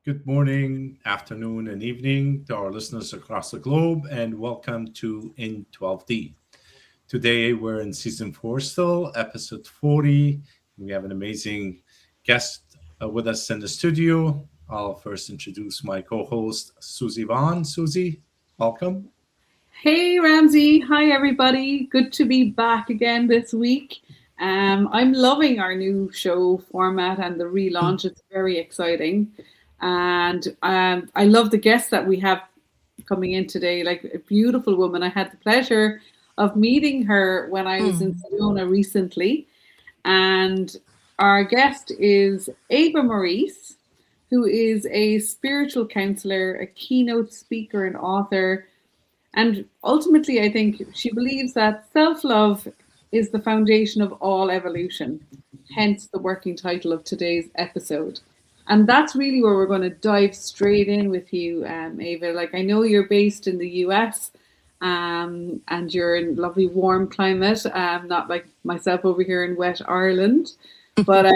Good morning, afternoon, and evening to our listeners across the globe, and welcome to In 12D. Today, we're in season four still, episode 40. We have an amazing guest with us in the studio. I'll first introduce my co host, Susie Vaughn. Susie, welcome. Hey Ramsey, hi everybody. Good to be back again this week. I'm loving our new show format and the relaunch. It's very exciting, and I love the guests that we have coming in today. Like a beautiful woman. I had the pleasure of meeting her when I was in Mm. Sedona recently, and our guest is Eva Maurice, who is a spiritual counselor, a keynote speaker, and author. And ultimately, I think she believes that self love is the foundation of all evolution, hence the working title of today's episode. And that's really where we're going to dive straight in with you, Ava. Like, I know you're based in the US, and you're in lovely warm climate, not like myself over here in wet Ireland. But,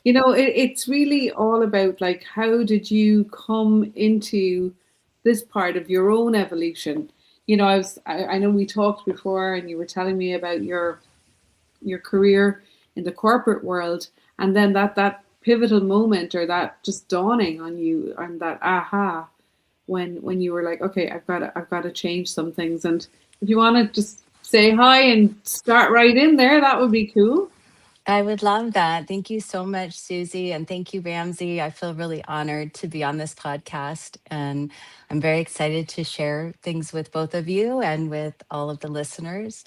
it's really all about like, how did you come into this part of your own evolution? I know we talked before and you were telling me about your career in the corporate world, and then that pivotal moment, or that just dawning on you, and that aha, when you were like, okay, I've got to change some things. And if you want to just say hi and start right in there, that would be cool. I would love that. Thank you so much, Susie. And thank you, Ramsey. I feel really honored to be on this podcast. And I'm very excited to share things with both of you and with all of the listeners.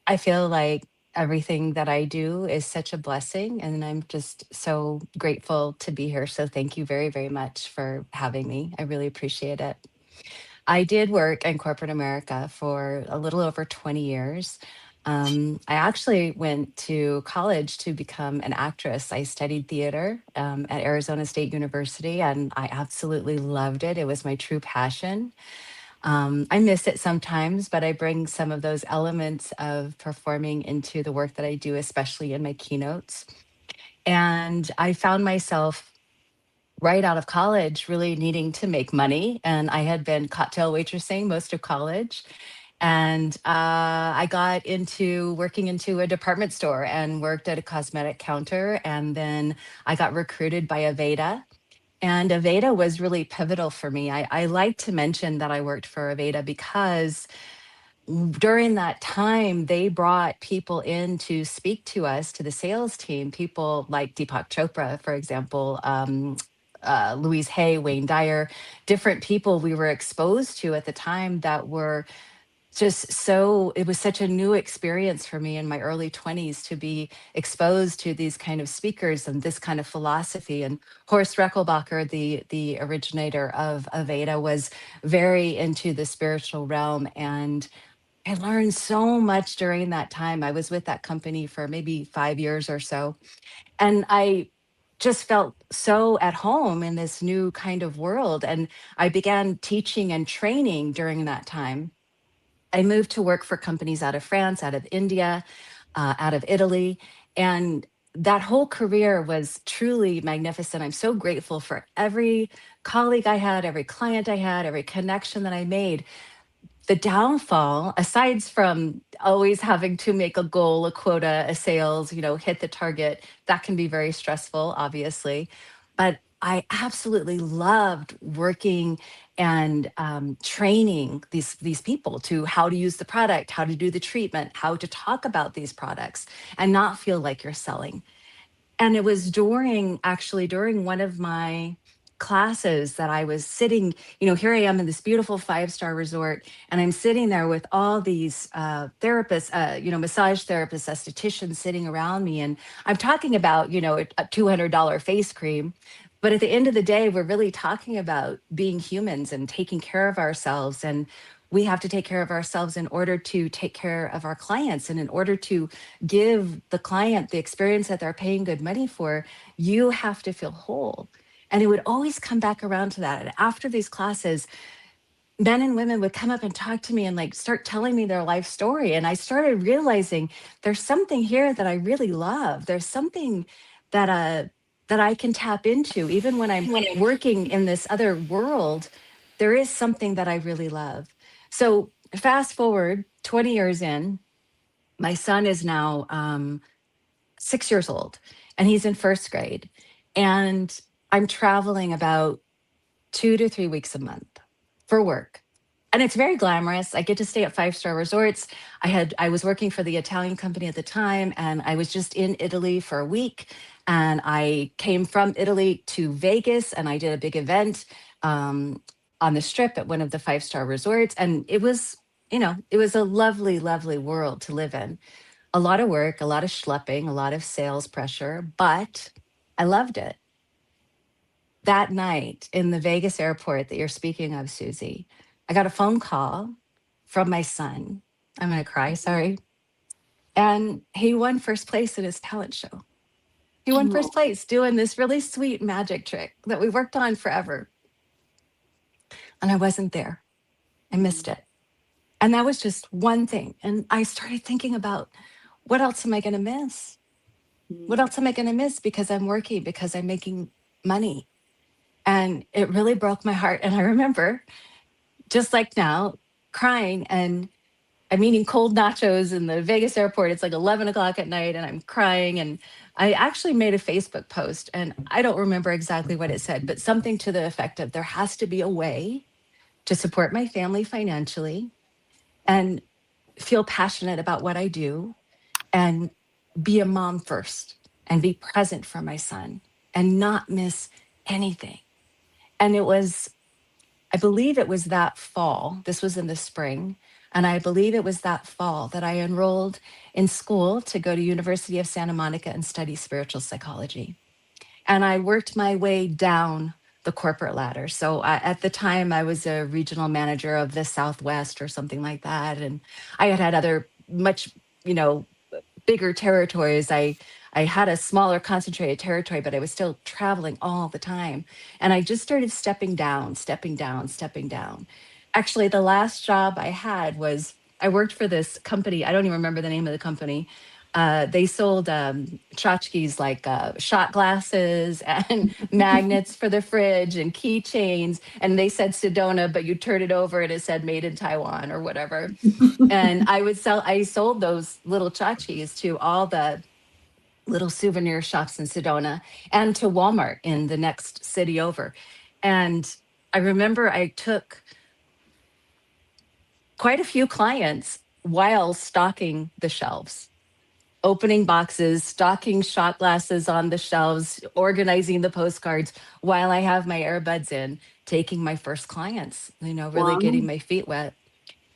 I feel like everything that I do is such a blessing. And I'm just so grateful to be here. So thank you very, very much for having me. I really appreciate it. I did work in corporate America for a little over 20 years. I actually went to college to become an actress. I studied theater at Arizona State University, and I absolutely loved it. It was my true passion. I miss it sometimes, but I bring some of those elements of performing into the work that I do, especially in my keynotes. And I found myself right out of college really needing to make money. And I had been cocktail waitressing most of college. And I got into working into a department store and worked at a cosmetic counter. And then I got recruited by Aveda. And Aveda was really pivotal for me. I like to mention that I worked for Aveda because during that time, they brought people in to speak to us, to the sales team, people like Deepak Chopra, for example, Louise Hay, Wayne Dyer, different people we were exposed to at the time that were just so, it was such a new experience for me in my early 20s to be exposed to these kind of speakers and this kind of philosophy. And Horst Rechelbacher, the originator of Aveda, was very into the spiritual realm. And I learned so much during that time. I was with that company for maybe 5 years or so. And I just felt so at home in this new kind of world. And I began teaching and training during that time. I moved to work for companies out of France, out of India, out of Italy. And that whole career was truly magnificent. I'm so grateful for every colleague I had, every client I had, every connection that I made. The downfall, aside from always having to make a goal, a quota, a sales, hit the target, that can be very stressful, obviously. But I absolutely loved working and training these people to how to use the product, how to do the treatment, how to talk about these products, and not feel like you're selling. And it was during one of my classes that I was sitting, here I am in this beautiful 5-star resort, and I'm sitting there with all these therapists, massage therapists, estheticians sitting around me. And I'm talking about, a $200 face cream. But at the end of the day, we're really talking about being humans and taking care of ourselves. And we have to take care of ourselves in order to take care of our clients. And in order to give the client the experience that they're paying good money for, you have to feel whole. And it would always come back around to that. And after these classes, men and women would come up and talk to me and like start telling me their life story. And I started realizing there's something here that I really love. There's something that that I can tap into. Even when I'm working in this other world, there is something that I really love. So fast forward 20 years in, my son is now 6 years old, and he's in first grade. And I'm traveling about 2 to 3 weeks a month for work. And it's very glamorous. I get to stay at 5-star resorts. I was working for the Italian company at the time, and I was just in Italy for a week. And I came from Italy to Vegas, and I did a big event on the strip at one of the 5-star resorts. And it was, it was a lovely, lovely world to live in. A lot of work, a lot of schlepping, a lot of sales pressure, but I loved it. That night in the Vegas airport that you're speaking of, Susie, I got a phone call from my son. I'm going to cry, sorry. And he won first place in his talent show. He won first place doing this really sweet magic trick that we worked on forever. And I wasn't there. I missed it. And that was just one thing. And I started thinking about, what else am I going to miss? What else am I going to miss because I'm working, because I'm making money? And it really broke my heart. And I remember, just like now, crying, and I'm eating cold nachos in the Vegas airport. It's like 11 o'clock at night, and I'm crying. And I actually made a Facebook post, and I don't remember exactly what it said, but something to the effect of, there has to be a way to support my family financially and feel passionate about what I do and be a mom first and be present for my son and not miss anything. And I believe it was that fall, this was in the spring, and I believe it was that fall that I enrolled in school to go to University of Santa Monica and study spiritual psychology. And I worked my way down the corporate ladder. So at the time, I was a regional manager of the Southwest or something like that. And I had other much, bigger territories. I had a smaller concentrated territory, but I was still traveling all the time. And I just started stepping down, stepping down, stepping down. Actually, the last job I had was, I worked for this company. I don't even remember the name of the company. They sold tchotchkes, like shot glasses and magnets for the fridge and keychains. And they said Sedona, but you turn it over and it said made in Taiwan or whatever. And I sold those little tchotchkes to all the little souvenir shops in Sedona and to Walmart in the next city over. And I remember I took quite a few clients while stocking the shelves, opening boxes, stocking shot glasses on the shelves, organizing the postcards while I have my earbuds in, taking my first clients, really getting my feet wet.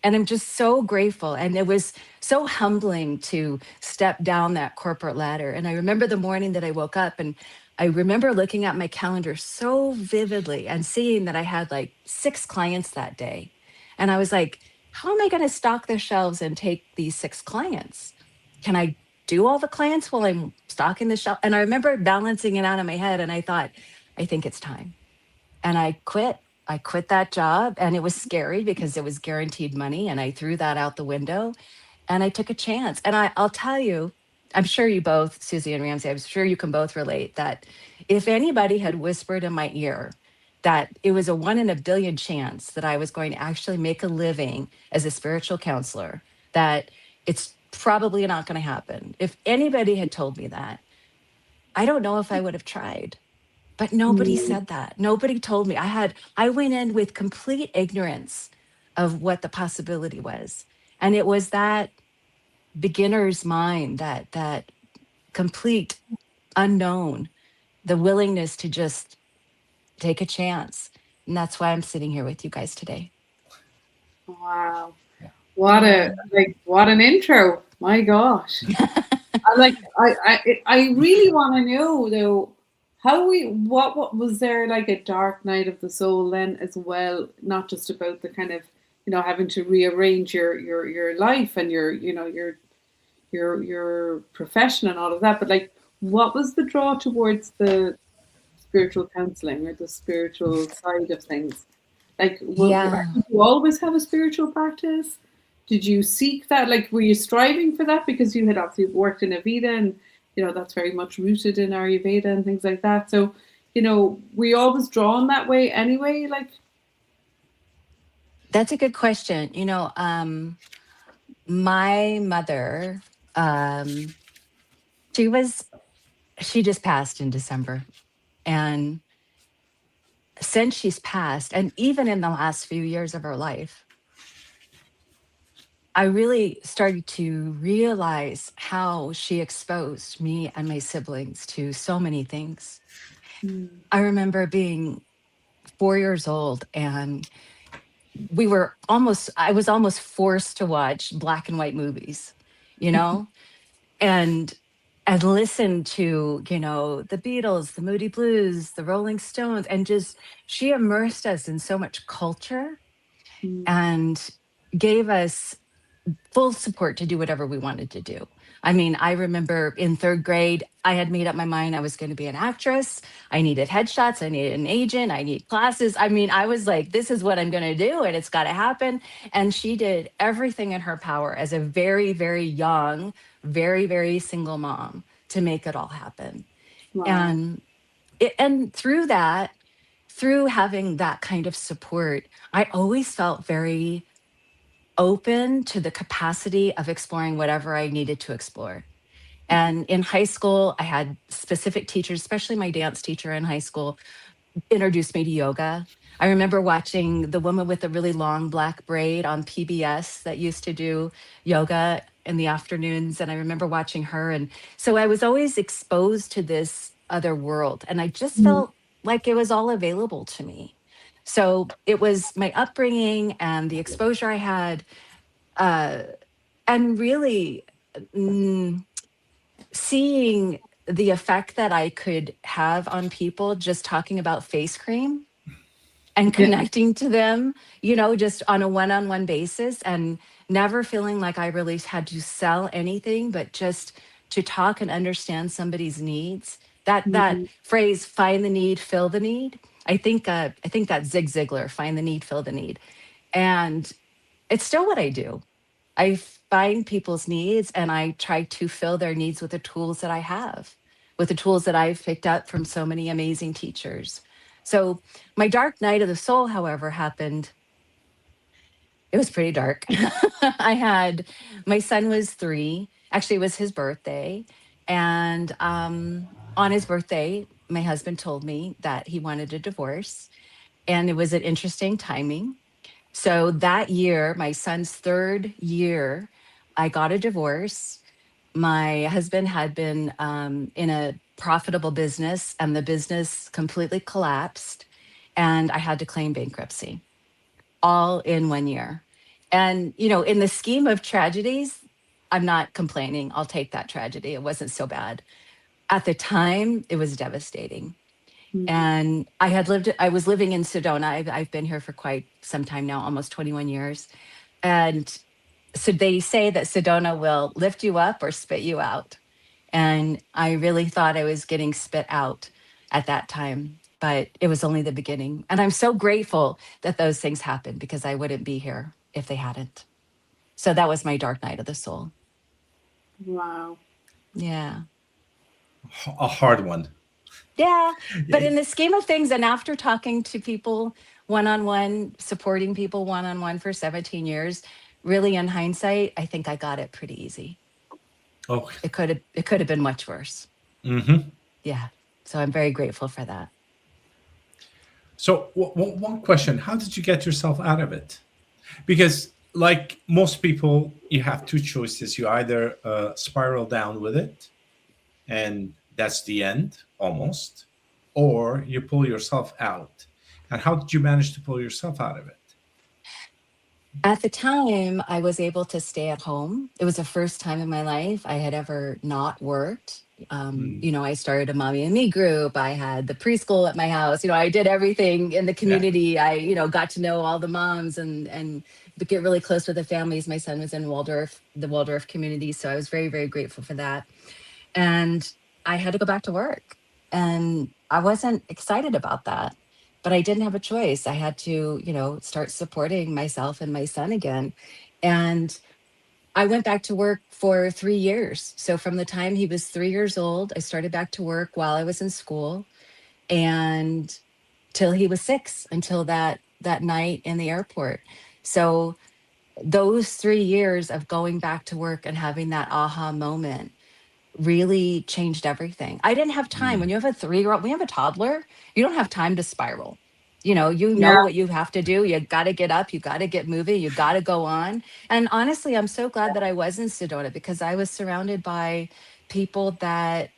And I'm just so grateful. And it was so humbling to step down that corporate ladder. And I remember the morning that I woke up, and I remember looking at my calendar so vividly and seeing that I had like 6 clients that day. And I was like, how am I going to stock the shelves and take these 6 clients? Can I do all the clients while I'm stocking the shelf? And I remember balancing it out in my head, and I thought, I think it's time. And I quit that job, and it was scary because it was guaranteed money, and I threw that out the window, and I took a chance. And I'll tell you, I'm sure you both, Susie and Ramsey, I'm sure you can both relate that if anybody had whispered in my ear that it was a 1 in a billion chance that I was going to actually make a living as a spiritual counselor, that it's probably not going to happen. If anybody had told me that, I don't know if I would have tried. But nobody said that. Nobody told me. I went in with complete ignorance of what the possibility was. And it was that beginner's mind, that complete unknown, the willingness to just take a chance. And that's why I'm sitting here with you guys today. Wow. What an intro. My gosh. I really want to know though, what was there like a dark night of the soul then as well, not just about the kind of, having to rearrange your life and your profession and all of that, but like, what was the draw towards the spiritual counseling or the spiritual side of things? Like, did you always have a spiritual practice? Did you seek that? Like, were you striving for that because you had obviously worked in Avita and that's very much rooted in Ayurveda and things like that. So, we always drawn that way anyway. Like, That's a good question. My mother, um, she was, she just passed in December. And since she's passed, and even in the last few years of her life, I really started to realize how she exposed me and my siblings to so many things. mm, I remember being 4 years old, and I was almost forced to watch black and white movies, you know, and listen to, the Beatles, the Moody Blues, the Rolling Stones, and just she immersed us in so much culture mm, and gave us full support to do whatever we wanted to do. I mean, I remember in third grade, I had made up my mind I was going to be an actress. I needed headshots. I needed an agent. I need classes. I mean, I was like, this is what I'm going to do and it's got to happen. And she did everything in her power as a very, very young, very, very single mom to make it all happen. wow. And and through that, through having that kind of support, I always felt very open to the capacity of exploring whatever I needed to explore. And in high school, I had specific teachers, especially my dance teacher in high school, introduced me to yoga. I remember watching the woman with the really long black braid on PBS that used to do yoga in the afternoons. And I remember watching her. And so I was always exposed to this other world. And I just Mm, felt like it was all available to me. So it was my upbringing and the exposure I had, uh, and really mm, seeing the effect that I could have on people just talking about face cream and yeah. connecting to them, just on a one-on-one basis, and never feeling like I really had to sell anything, but just to talk and understand somebody's needs. That Mm, phrase, find the need, fill the need. I think that's Zig Ziglar, find the need, fill the need. And it's still what I do. I find people's needs and I try to fill their needs with the tools that I have, with the tools that I've picked up from so many amazing teachers. So, my dark night of the soul, however, happened. It was pretty dark. I had my son was 3. Actually, it was his birthday. And on his birthday, my husband told me that he wanted a divorce. And it was an interesting timing. So that year, my son's 3rd year, I got a divorce. My husband had been in a profitable business, and the business completely collapsed. And I had to claim bankruptcy all in 1 year. And, in the scheme of tragedies, I'm not complaining. I'll take that tragedy. It wasn't so bad. At the time, it was devastating. mm, And I was living in Sedona. I've been here for quite some time now, almost 21 years. And so they say that Sedona will lift you up or spit you out. And I really thought I was getting spit out at that time, but it was only the beginning. And I'm so grateful that those things happened because I wouldn't be here if they hadn't. So that was my dark night of the soul. wow. Yeah. A hard one. Yeah. But Yeah. in the scheme of things, and after talking to people one on one, supporting people one on one for 17 years, really in hindsight, I think I got it pretty easy. Oh. It could have been much worse. Mm-hmm. Yeah. So I'm very grateful for that. So, one question: how did you get yourself out of it? Because, like most people, you have two choices. You either spiral down with it, and that's the end almost, or you pull yourself out. And how did you manage to pull yourself out of it? At the time, I was able to stay at home. It was the first time in my life I had ever not worked. Mm, I started a mommy and me group. I had the preschool at my house. I did everything in the yeah. community. I, got to know all the moms and get really close with the families. My son was in the Waldorf community. So I was very, very grateful for that. And I had to go back to work. And I wasn't excited about that, but I didn't have a choice. I had to, start supporting myself and my son again. And I went back to work for 3 years. So from the time he was 3 years old, I started back to work while I was in school, and till he was six, until that night in the airport. So those 3 years of going back to work and having that aha moment really changed everything. I didn't have time. When Mm. you have a 3 year old, we have a toddler, you don't have time to spiral. You know Yeah. what you have to do. You got to get up, you got to get moving, you got to go on. And honestly, I'm so glad that I was in Sedona, because I was surrounded by people that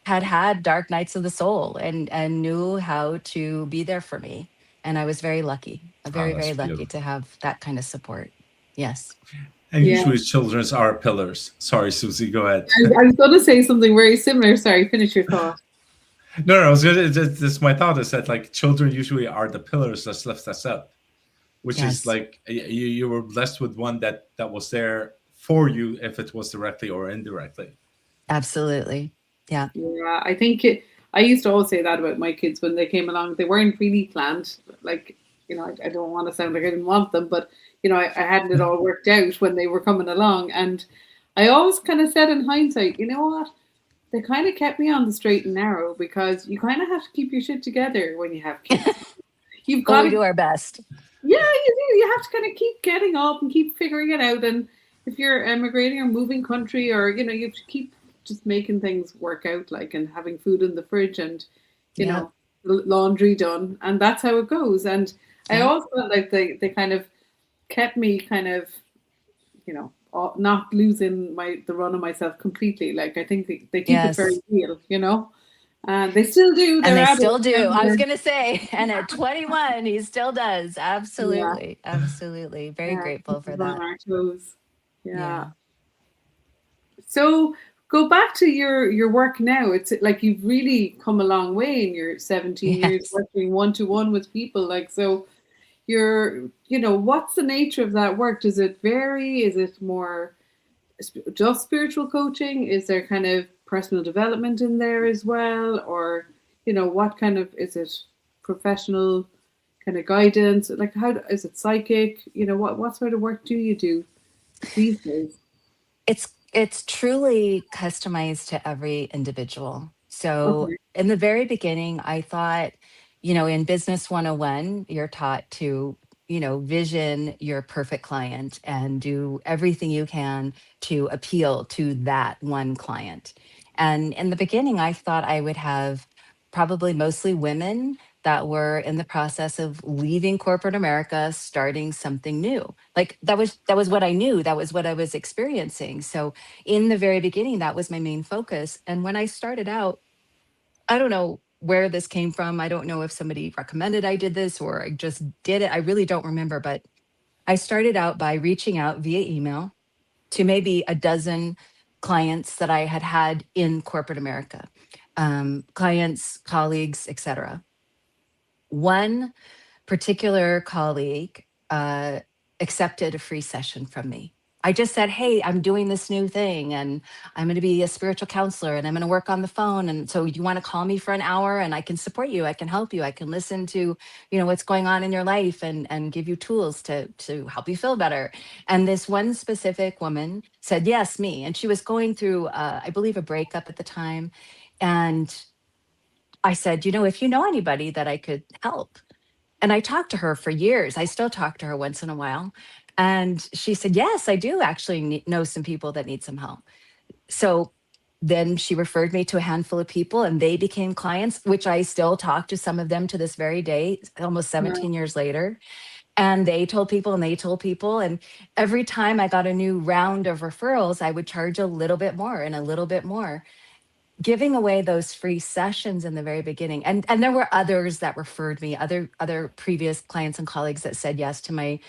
had had dark nights of the soul and knew how to be there for me. And I was very lucky, Oh, very, that's very lucky to beautiful. have that kind of support. Yes. And Yeah. usually children's are pillars. Sorry, Susie, go ahead. I was going to say something very similar. Sorry, finish your thought. No, no, I was gonna. This my thought is that like children usually are the pillars that lift us up, which is Yes. like you were blessed with one that was there for you, if it was directly or indirectly. Absolutely. Yeah. Yeah, I think I used to always say that about my kids when they came along. They weren't really planned. Like, I don't want to sound like I didn't want them, but I hadn't it all worked out when they were coming along. And I always kind of said in hindsight, you know what? They kind of kept me on the straight and narrow, because you kind of have to keep your shit together when you have kids. You've Well, got we to, do our best. yeah, you do. You have to kind of keep getting up and keep figuring it out. And if you're emigrating or moving country, or you have to keep just making things work out, like, and having food in the fridge, and Yep. laundry done, and that's how it goes. And I Yep. also felt like they kind of kept me kind of not losing the run of myself completely. Like, I think they keep it very Yes. real. And they still do. And They're they still adults. do. And I was going to say, and at 21, he still does. yeah, Absolutely. Absolutely. Very yeah, grateful keep for us on that. our toes. Yeah. Yeah. So go back to your work now. It's like you've really come a long way in your 17 years Yes. working one to one with people. Like, so what's the nature of that work? Does it vary? Is it more just spiritual coaching? Is there kind of personal development in there as well? Or, what kind of, is it professional kind of guidance? Like, how is it psychic? What sort of work do you do these days? It's truly customized to every individual. So Okay. in the very beginning, I thought, in business 101, you're taught to, vision your perfect client and do everything you can to appeal to that one client. And in the beginning, I thought I would have probably mostly women that were in the process of leaving corporate America, starting something new. Like that was what I knew, that was what I was experiencing. So in the very beginning, that was my main focus. And when I started out, I don't know where this came from. I don't know if somebody recommended I did this or I just did it. I really don't remember. But I started out by reaching out via email to maybe a dozen clients that I had had in corporate America, clients, colleagues, etc. One particular colleague accepted a free session from me. I just said, "Hey, I'm doing this new thing and I'm going to be a spiritual counselor and I'm going to work on the phone. And so you want to call me for an hour and I can support you. I can help you. I can listen to, what's going on in your life and give you tools to help you feel better." And this one specific woman said, "Yes, me." And she was going through, I believe, a breakup at the time. And I said, "If you know anybody that I could help." And I talked to her for years. I still talk to her once in a while. And she said, "Yes, I do actually know some people that need some help." So then she referred me to a handful of people and they became clients, which I still talk to some of them to this very day, almost Yeah. 17 years later. And they told people and they told people. And every time I got a new round of referrals, I would charge a little bit more and a little bit more, giving away those free sessions in the very beginning. And there were others that referred me, other previous clients and colleagues that said yes to my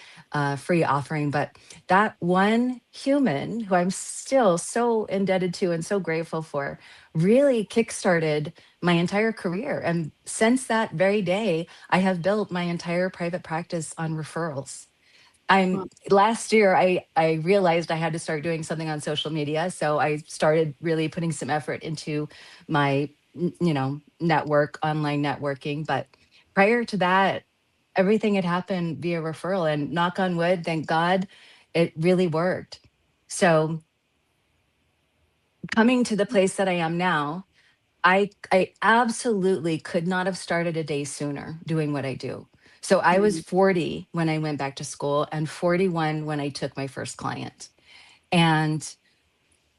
free offering. But that one human who I'm still so indebted to and so grateful for really kickstarted my entire career. And since that very day, I have built my entire private practice on referrals. I'm Wow. Last year I realized I had to start doing something on social media, so I started really putting some effort into my online networking. But prior to that, everything had happened via referral, and knock on wood, thank God, it really worked. So coming to the place that I am now, I absolutely could not have started a day sooner doing what I do. So I was 40 when I went back to school and 41 when I took my first client. And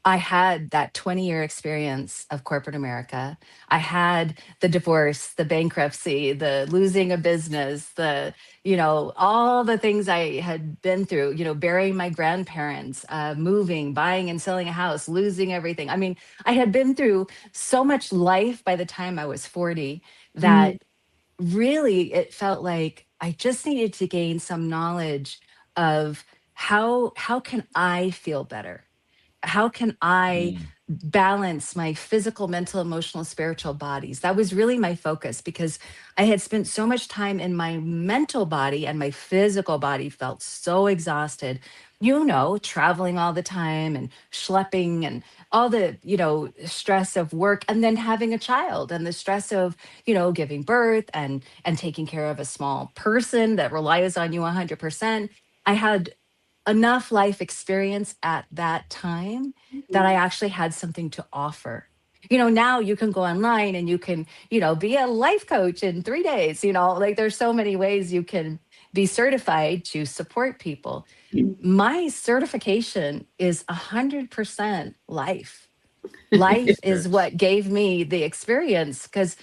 I had that 20-year experience of corporate America. I had the divorce, the bankruptcy, the losing a business, all the things I had been through, burying my grandparents, moving, buying and selling a house, losing everything. I mean, I had been through so much life by the time I was 40 Mm. that really it felt like I just needed to gain some knowledge of how can I feel better? How can I Mm. balance my physical, mental, emotional, spiritual bodies? That was really my focus because I had spent so much time in my mental body and my physical body felt so exhausted, traveling all the time and schlepping and all the, stress of work and then having a child and the stress of, giving birth and taking care of a small person that relies on you 100%. I had enough life experience at that time that I actually had something to offer. Now you can go online and you can, be a life coach in 3 days, like there's so many ways you can be certified to support people. My certification is 100% life. Life is Yes. what gave me the experience because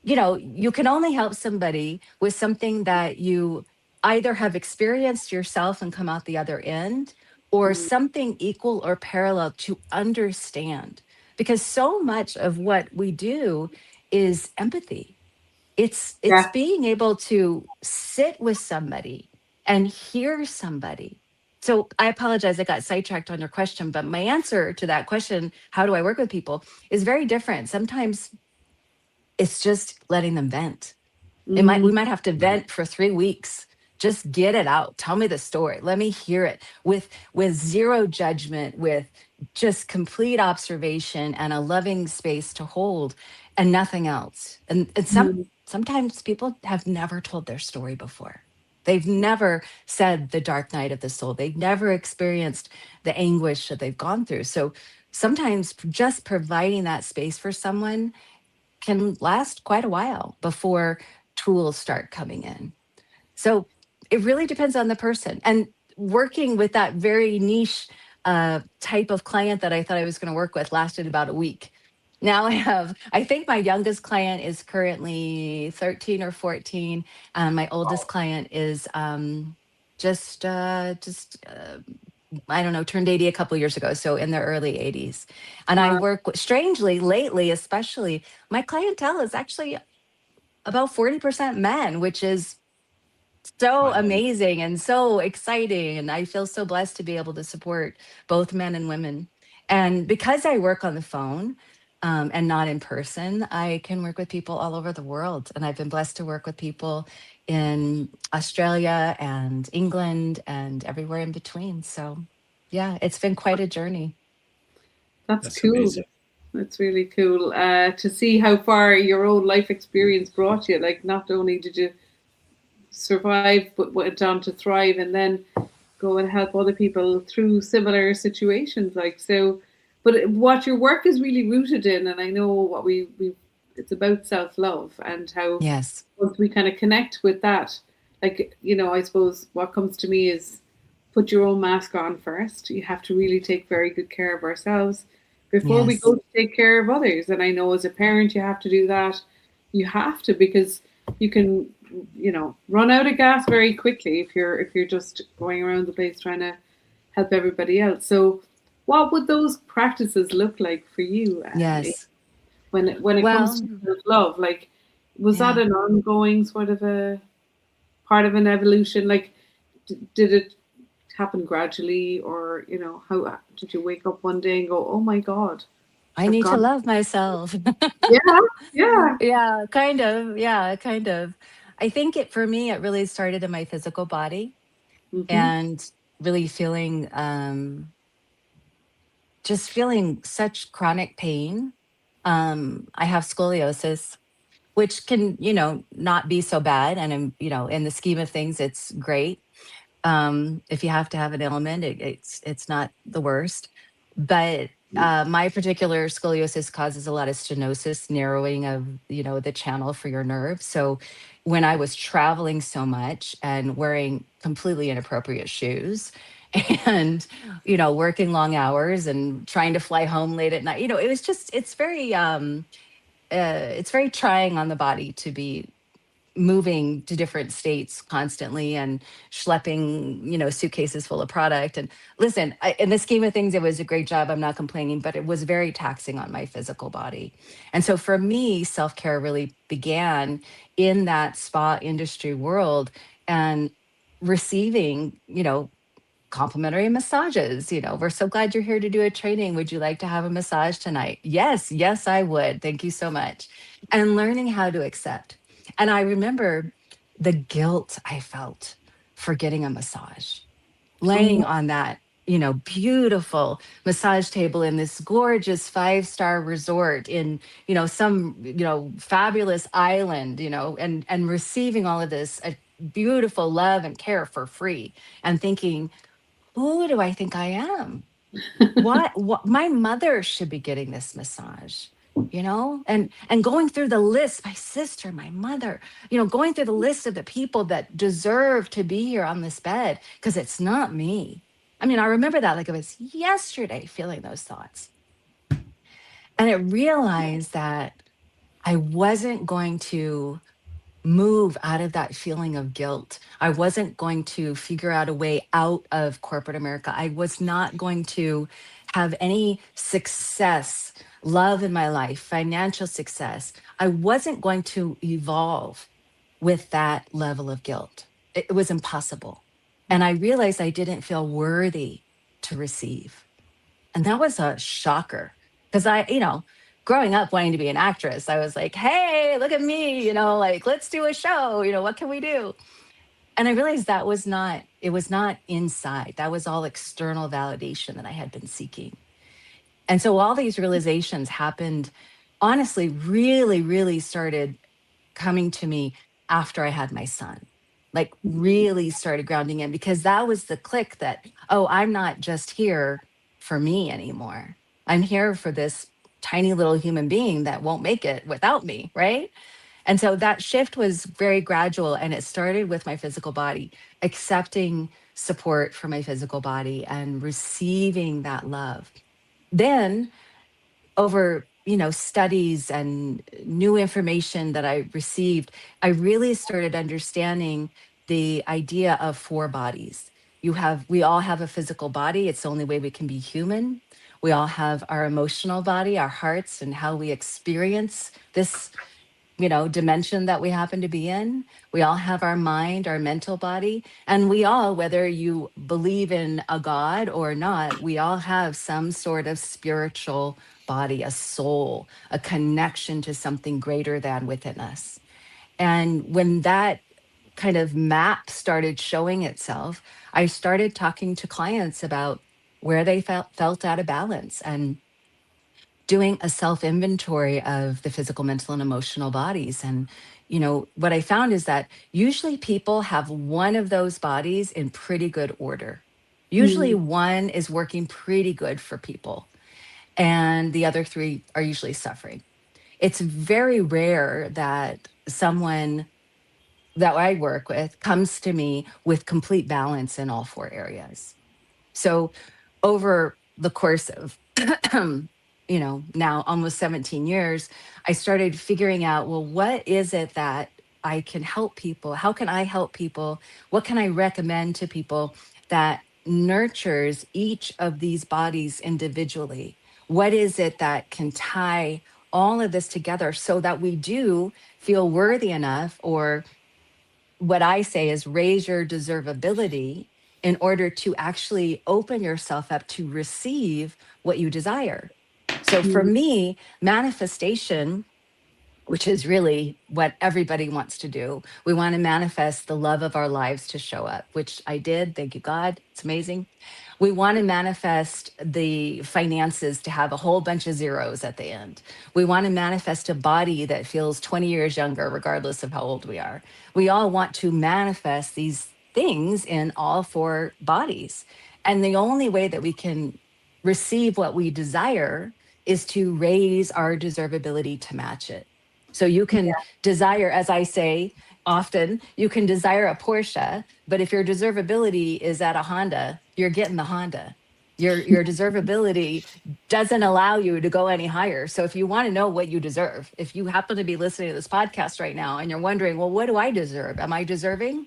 you can only help somebody with something that you either have experienced yourself and come out the other end, or Mm. something equal or parallel to understand. Because so much of what we do is empathy. It's Yeah. being able to sit with somebody and hear somebody. So I apologize, I got sidetracked on your question, but my answer to that question, how do I work with people, is very different. Sometimes it's just letting them vent. We Mm. might have to Mhm. vent for 3 weeks. Just get it out. Tell me the story. Let me hear it with zero judgment, with just complete observation and a loving space to hold and nothing else. And Mm. sometimes people have never told their story before. They've never said the dark night of the soul. They've never experienced the anguish that they've gone through. So sometimes just providing that space for someone can last quite a while before tools start coming in. So it really depends on the person. And working with that very niche type of client that I thought I was going to work with lasted about a week. Now I think my youngest client is currently 13 or 14, and my oldest Wow. client is just I don't know, turned 80 a couple years ago, so in their early 80s. And I Wow. work strangely lately, especially my clientele is actually about 40% men, which is so Wow. amazing and so exciting. And I feel so blessed to be able to support both men and women. And because I work on the phone and not in person, I can work with people all over the world. And I've been blessed to work with people in Australia and England and everywhere in between. So, yeah, it's been quite a journey. That's That's cool. amazing. That's really cool to see how far your own life experience brought you. Like, not only did you survive, but went on to thrive, and then go and help other people through similar situations. Like so, but what your work is really rooted in, and I know what we it's about self love and how Yes. once we kind of connect with that, like I suppose what comes to me is put your own mask on first. You have to really take very good care of ourselves before we Yes. go to take care of others. And I know as a parent, you have to do that. You have to because you can, run out of gas very quickly if you're just going around the place trying to help everybody else. So, what would those practices look like for you, Yes. when it comes Well, to self love? Like, was that yeah. an ongoing sort of a part of an evolution? Like, did it happen gradually, or how did you wake up one day and go, "Oh my God, I I've need to gone"? love myself. Yeah, yeah. Yeah, kind of. Yeah, kind of. I think for me, it really started in my physical body Mm-hmm. and really feeling, just feeling such chronic pain. I have scoliosis, which can, not be so bad. And, in the scheme of things, it's great. If you have to have an ailment, it's not the worst. But my particular scoliosis causes a lot of stenosis, narrowing of the channel for your nerve. So when I was traveling so much and wearing completely inappropriate shoes, and working long hours and trying to fly home late at night, it was just it's very trying on the body to be moving to different states constantly and schlepping, suitcases full of product. And listen, in the scheme of things, it was a great job. I'm not complaining, but it was very taxing on my physical body. And so for me, self care really began in that spa industry world and receiving, complimentary massages. We're so glad you're here to do a training. Would you like to have a massage tonight? Yes, yes, I would. Thank you so much. And learning how to accept. And I remember the guilt I felt for getting a massage, laying Oh, on that, beautiful massage table in this gorgeous 5-star resort in, some, fabulous island, and receiving all of this beautiful love and care for free and thinking, who do I think I am? What my mother should be getting this massage, and going through the list, my sister, my mother, going through the list of the people that deserve to be here on this bed because it's not me. I mean, I remember that like it was yesterday, feeling those thoughts. And it realized that I wasn't going to move out of that feeling of guilt. I wasn't going to figure out a way out of corporate America. I was not going to have any success, love in my life, financial success. I wasn't going to evolve with that level of guilt. It was impossible. And I realized I didn't feel worthy to receive. And that was a shocker because growing up wanting to be an actress, I was like, hey, look at me, like, let's do a show, what can we do? And I realized it was not inside. That was all external validation that I had been seeking. And so all these realizations happened, honestly, really, really started coming to me after I had my son, like really started grounding in because that was the click that, oh, I'm not just here for me anymore. I'm here for this tiny little human being that won't make it without me. Right. And so that shift was very gradual and it started with my physical body, accepting support for my physical body and receiving that love. Then over studies and new information that I received, I really started understanding the idea of 4 bodies. We all have a physical body. It's the only way we can be human. We all have our emotional body, our hearts, and how we experience this dimension that we happen to be in. We all have our mind, our mental body, and we all, whether you believe in a God or not, we all have some sort of spiritual body, a soul, a connection to something greater than within us. And when that kind of map started showing itself, I started talking to clients about where they felt out of balance and doing a self inventory of the physical, mental, and emotional bodies. And, what I found is that usually people have one of those bodies in pretty good order. Usually mm, one is working pretty good for people, and the other 3 are usually suffering. It's very rare that someone that I work with comes to me with complete balance in all 4 areas. So over the course of, now almost 17 years, I started figuring out, well, what is it that I can help people? How can I help people? What can I recommend to people that nurtures each of these bodies individually? What is it that can tie all of this together so that we do feel worthy enough, or what I say is raise your deservability in order to actually open yourself up to receive what you desire. So for mm, me, manifestation, which is really what everybody wants to do, we want to manifest the love of our lives to show up, which I did. Thank you, God. It's amazing. We want to manifest the finances to have a whole bunch of zeros at the end. We want to manifest a body that feels 20 years younger, regardless of how old we are. We all want to manifest these things in all four bodies. And the only way that we can receive what we desire is to raise our deservability to match it. So you can desire, as I say often, you can desire a Porsche, but if your deservability is at a Honda, you're getting the Honda. Your deservability doesn't allow you to go any higher. So if you want to know what you deserve, if you happen to be listening to this podcast right now and you're wondering, well, what do I deserve? Am I deserving?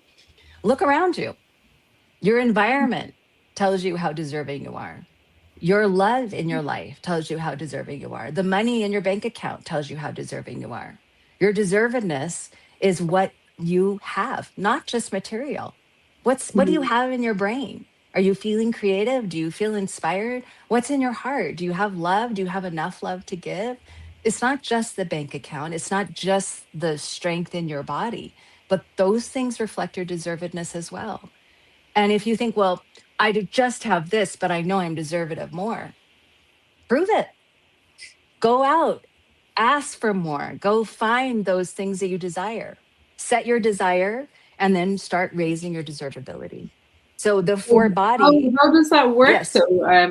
Look around you. Your environment tells you how deserving you are. Your love in your life tells you how deserving you are. The money in your bank account tells you how deserving you are. Your deservedness is what you have, not just material. What do you have in your brain? Are you feeling creative? Do you feel inspired? What's in your heart? Do you have love? Do you have enough love to give? It's not just the bank account. It's not just the strength in your body, but those things reflect your deservedness as well. And if you think, well, I just have this, but I know I'm deserving of more, prove it. Go out, ask for more, go find those things that you desire, set your desire, and then start raising your deservability. So the four body, How does that work? yes. So,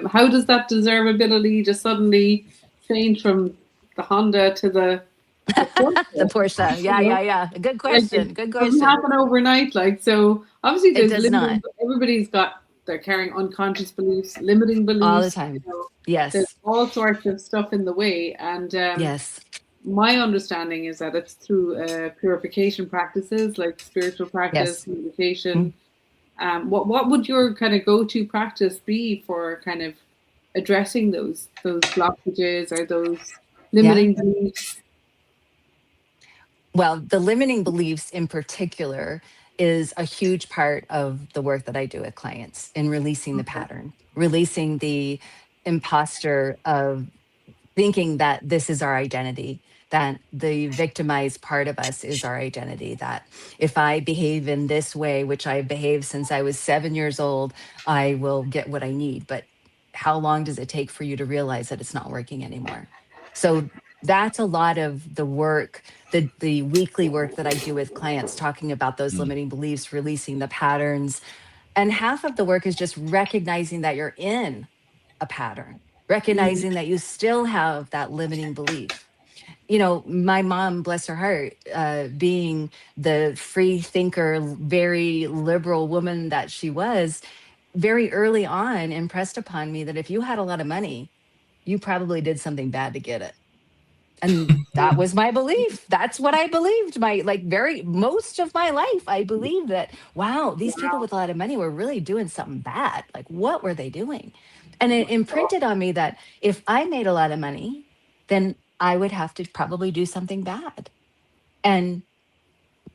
how does that deservability just suddenly change from the Honda to the Porsche? The Porsche. You know? Yeah. Good Like question. Good it doesn't question. happen overnight. Like, so obviously It there's does limiting, not. everybody's got, they're carrying unconscious beliefs, limiting All the beliefs, time. there's Yes. all sorts of stuff in the way. And Yes. my understanding is that it's through purification practices like spiritual practice, Yes. meditation. What would your kind of go-to practice be for kind of addressing those blockages or those Yeah. limiting beliefs? Well, the limiting beliefs in particular is a huge part of the work that I do with clients in releasing the pattern, releasing the imposter of thinking that this is our identity, that the victimized part of us is our identity, that if I behave in this way, which I've behaved since I was 7 years old, I will get what I need. But how long does it take for you to realize that it's not working anymore? So that's a lot of the work, the weekly work that I do with clients, talking about those Mm. limiting beliefs, releasing the patterns. And half of the work is just recognizing that you're in a pattern, Mm, recognizing that you still have that limiting belief. You know, my mom, bless her heart, being the free thinker, very liberal woman that she was, very early on impressed upon me that if you had a lot of money, you probably did something bad to get it. And that was my belief. That's what I believed. My, like, very most of my life, I believed that, wow, these people with a lot of money were really doing something bad. Like, what were they doing? And it imprinted on me that if I made a lot of money, then I would have to probably do something bad. And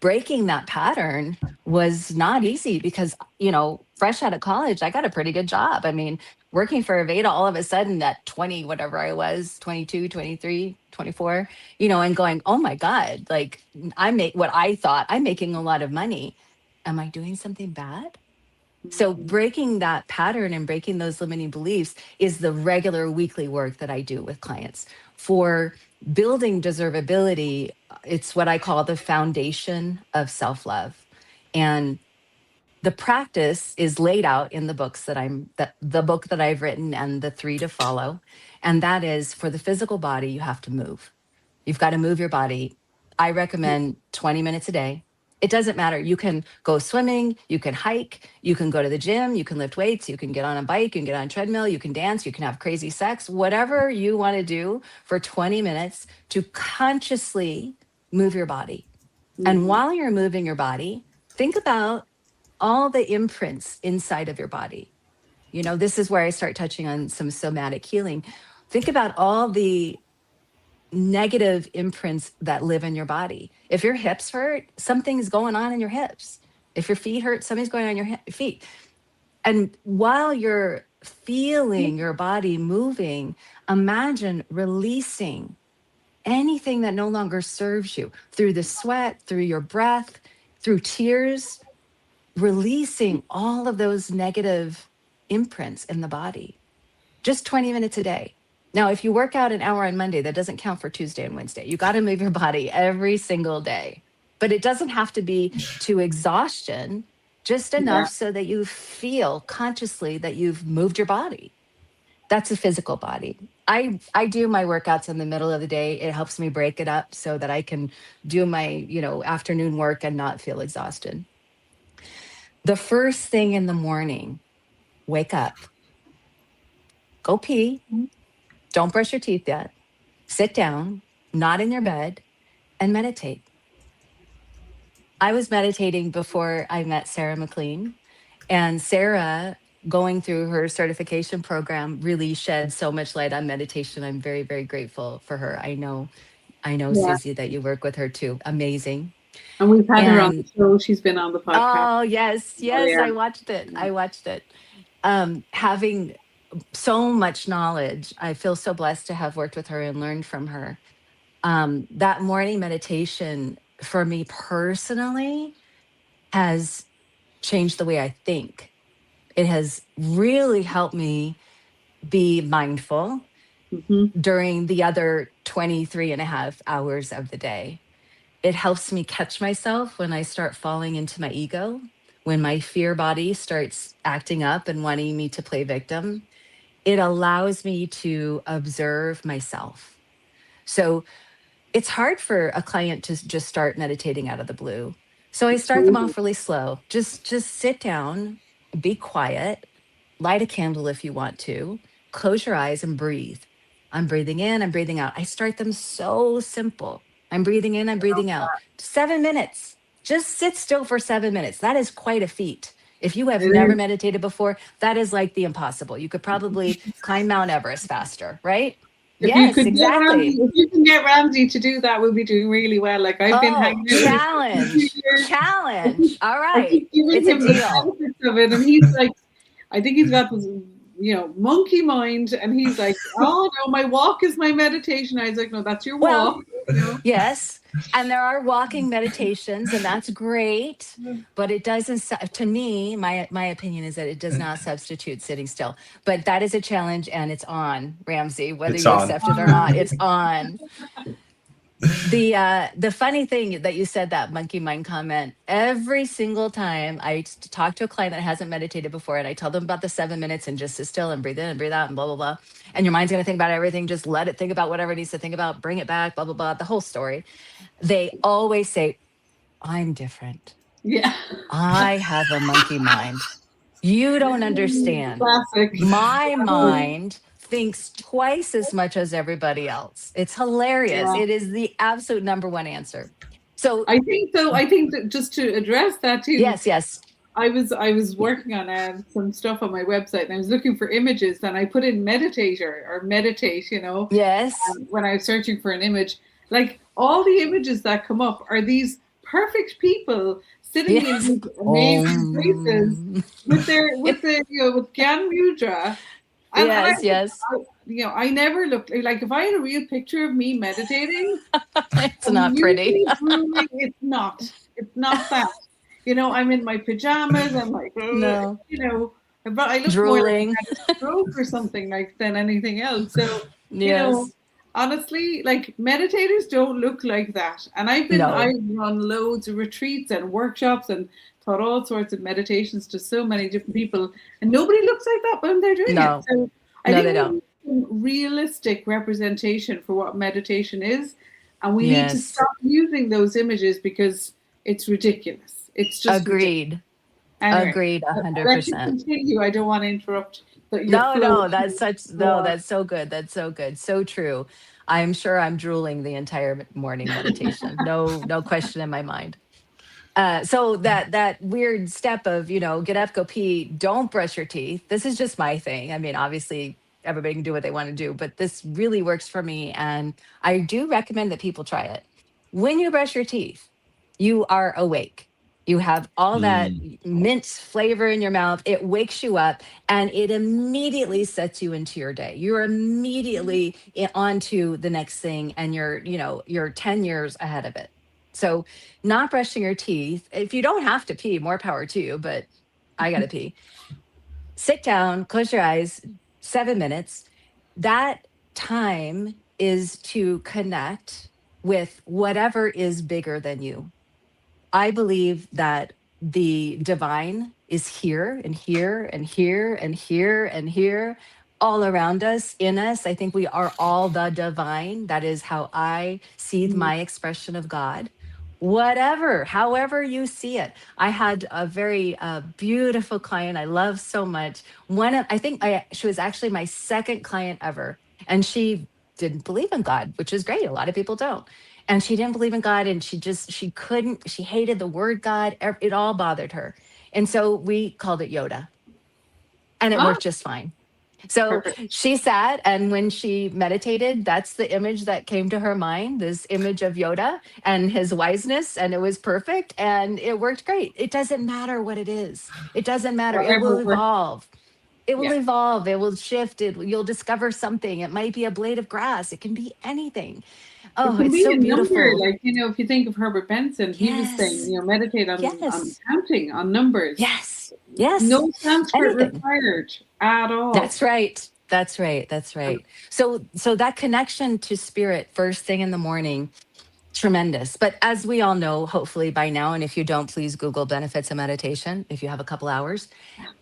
breaking that pattern was not easy because, you know, fresh out of college, I got a pretty good job. I mean, working for Aveda all of a sudden at 20, whatever I was, 22, 23, 24, you know, and going, oh my God, like I make what I thought I'm making a lot of money. Am I doing something bad? So breaking that pattern and breaking those limiting beliefs is the regular weekly work that I do with clients. For building deservability, it's what I call the foundation of self-love. And the practice is laid out in the books that the book that I've written and the three to follow. And that is, for the physical body, you have to move. You've got to move your body. I recommend 20 minutes a day. It doesn't matter. You can go swimming, you can hike, you can go to the gym, you can lift weights, you can get on a bike, you can get on a treadmill, you can dance, you can have crazy sex, whatever you want to do for 20 minutes to consciously move your body. And while you're moving your body, think about all the imprints inside of your body. You know, this is where I start touching on some somatic healing. Think about all the negative imprints that live in your body. If your hips hurt, something's going on in your hips. If your feet hurt, something's going on in your feet. And while you're feeling your body moving, imagine releasing anything that no longer serves you through the sweat, through your breath, through tears, releasing all of those negative imprints in the body. Just 20 minutes a day. Now, if you work out an hour on Monday, that doesn't count for Tuesday and Wednesday. You got to move your body every single day. But it doesn't have to be to exhaustion. just Yeah. enough so that you feel consciously that you've moved your body. That's a physical body. I do my workouts in the middle of the day. It helps me break it up so that I can do my, afternoon work and not feel exhausted. The first thing in the morning, wake up, go pee, don't brush your teeth yet, sit down, not in your bed, and meditate. I was meditating before I met Sarah McLean, and Sarah, going through her certification program, really shed so much light on meditation. I'm very, very grateful for her. I know, Yeah. Susie, that you work with her too. Amazing. And we've had her on the And show. She's been on the podcast oh yes, yes, earlier. I watched it. I watched it. Having so much knowledge, I feel so blessed to have worked with her and learned from her. That morning meditation for me personally has changed the way I think. It has really helped me be mindful Hmm. during the other 23 and a half hours of the day. It helps me catch myself when I start falling into my ego, when my fear body starts acting up and wanting me to play victim. It allows me to observe myself. So it's hard for a client to just start meditating out of the blue. So I start them Totally. off really slow. Just sit down, be quiet, light a candle if you want to, close your eyes and breathe. I'm breathing in, I'm breathing out. I start them so simple. I'm breathing in, I'm breathing out. 7 minutes. Just sit still for 7 minutes. That is quite a feat. If you have It never is. meditated before, that is like the impossible. You could probably climb Mount Everest faster, right? If you Yes, could get Ramsey, exactly. if you can get Ramsey to do that, we'll be doing really well. Like I've been Oh, hanging out with him for 2 challenge, years. challenge. All I right. keep giving It's a him the deal. benefits of it, and he's like, I think he's got this, monkey mind, and he's like, oh no, my walk is my meditation. I was like, no, that's your Well, walk. You know? yes. And there are walking meditations, and that's great. But it doesn't, to me, my opinion is that it does not substitute sitting still. But that is a challenge, and it's on, Ramsey, whether It's you on. accept it or not, it's on. The funny thing that you said, that monkey mind comment, every single time I talk to a client that hasn't meditated before, and I tell them about the 7 minutes and just sit still and breathe in and breathe out and blah blah blah, and your mind's going to think about everything, just let it think about whatever it needs to think about, bring it back, blah blah blah, the whole story. They always say, I'm different, Yeah. I have a monkey mind, you don't understand. Classic. My mind thinks twice as much as everybody else. It's hilarious. Yeah. It is the absolute number one answer. So, I think though. I think that just to address that too, yes, yes, I was working on some stuff on my website, and I was looking for images, and I put in meditator or meditate. yes, When I was searching for an image, like all the images that come up are these perfect people sitting in yes. these amazing places Om. with their with the with Gyan Mudra, and Yes, yes. I never looked like if I had a real picture of me meditating, It's I'm not pretty. usually drooling. It's not. It's not that. I'm in my pajamas. I'm like, No. but I look more like Drooling. I had a stroke or something like than anything else. So, you know, Yes. honestly, like meditators don't look like that. And No. I've run loads of retreats and workshops and taught all sorts of meditations to so many different people, and nobody looks like that when they're doing it. No. So I No, think they we don't. need some realistic representation for what meditation is, and we need to Yes. stop using those images because it's ridiculous. It's just ridiculous. Agreed. Anyway, Agreed. I'll let you 100%. continue. I don't want to interrupt your No, flow. no, that's such, no, that's so good. That's so good. So true. I'm sure I'm drooling the entire morning meditation. No, no question in my mind. So that weird step of, get up, go pee, don't brush your teeth. This is just my thing. I mean, obviously everybody can do what they want to do, but this really works for me. And I do recommend that people try it. When you brush your teeth, you are awake. You have all that Mm. mint flavor in your mouth. It wakes you up and it immediately sets you into your day. You're immediately onto the next thing, and you're 10 years ahead of it. So not brushing your teeth, if you don't have to pee, more power to you, but I gotta pee. Sit down, close your eyes, 7 minutes. That time is to connect with whatever is bigger than you. I believe that the divine is here and here and here and here and here, all around us, in us. I think we are all the divine. That is how I see Mm. my expression of God. Whatever, however you see it. I had a very beautiful client I love so much. She was actually my second client ever, and she didn't believe in God, which is great. A lot of people don't. And she didn't believe in God, and she hated the word God. It all bothered her. And so we called it Yoda, and it Ah, worked just fine. So perfect. she sat, and when she meditated, that's the image that came to her mind, this image of Yoda and his wiseness, and it was perfect and it worked great. It doesn't matter what it is. It doesn't matter. It will Whatever works. evolve. It will Yeah. evolve. It will shift. You'll discover something. It might be a blade of grass. It can be anything. It Oh, can it's be so a number, beautiful. like, if you think of Herbert Benson, he was saying, Yes. meditate on Yes. counting, on numbers. Yes. Yes. No Sanskrit Anything. required at all. That's right. That's right. That's And right. So that connection to spirit first thing in the morning, tremendous. But as we all know, hopefully by now, and if you don't, please Google benefits of meditation if you have a couple hours.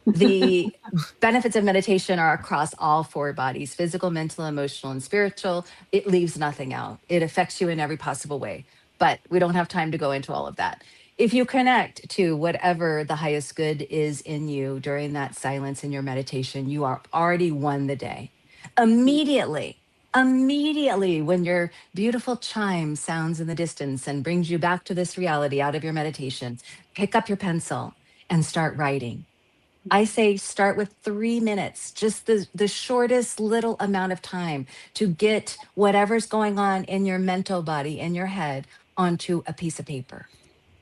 The benefits of meditation are across all four bodies: physical, mental, emotional, and spiritual. It leaves nothing out. It affects you in every possible way. But we don't have time to go into all of that. If you connect to whatever the highest good is in you during that silence in your meditation, you are already won the day. Immediately, immediately, when your beautiful chime sounds in the distance and brings you back to this reality out of your meditation, pick up your pencil and start writing. I say start with 3 minutes, just the shortest little amount of time to get whatever's going on in your mental body, in your head, onto a piece of paper.